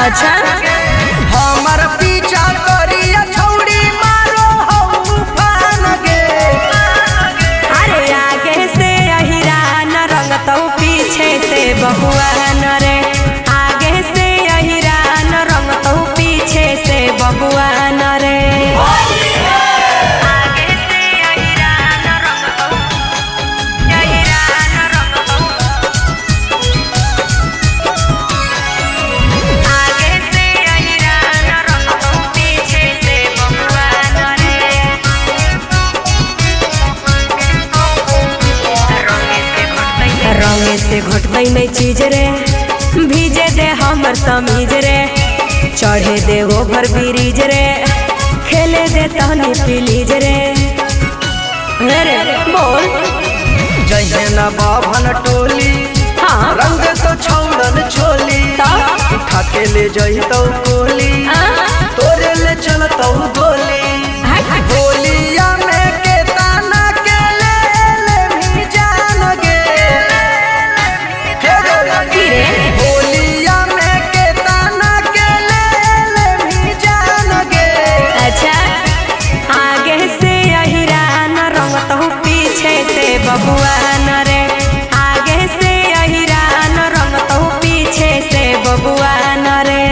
अच्छा हमर पीछा करिया छौड़ी मारो हऊ फान गे। अरे आगे से अहिरान रंगतौ पीछे से बबुआन रे। आगे से अहिरान रंगतौ पीछे से बबुआन रे। रंगे से घटबै नहीं चीज रे, भीजे दे हमर समीज रे। चढ़े दे ओभर ब्रिज रे, खेले दे तहनी प्लीज रे। रे बोल जहे न बाभन टोली हाँ रंग तो छौड़न छोली। उठा के ले जइतौ कोली तोरे ले चलतौ गोली। होलिया में के ताना के ले भी जान गे। होलिया में के ताना के ले भी जान गे। अच्छा आगे से अहिरान रंगतौ पीछे से बबुआन रे। आगे से अहिरान रंगतौ पीछे से बबुआन रे।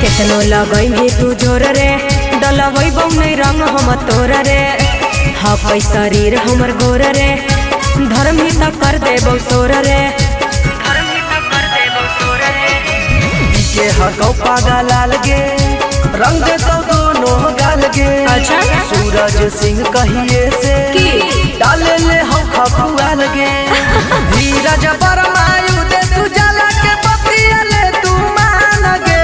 केतनो लगई भी तू जोर रे, डलबई बौ नहीं रंग हम तोर रे। हकई शरीर हमर गोर रे, धर्म ही तक कर देबौ सोर रे। के हकौ पागा लाल गे रंग तो दोनों गाल गे। अच्छा सूरज सिंह कहिए से की डाल ले हम खपुआल गे। धीरज बरमायु दे तू जला के पपिया ले तू मान गे।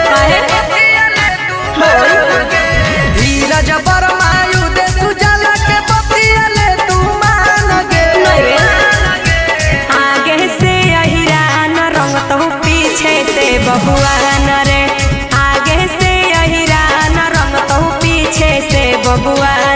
धीरज बरमायु दे तू जला के पपिया ले तू मान गे। आगे से अहिरान रंगतौ पीछे से बबुआन रे। आगे से अहिरान रंगतौ पीछे से बबुआन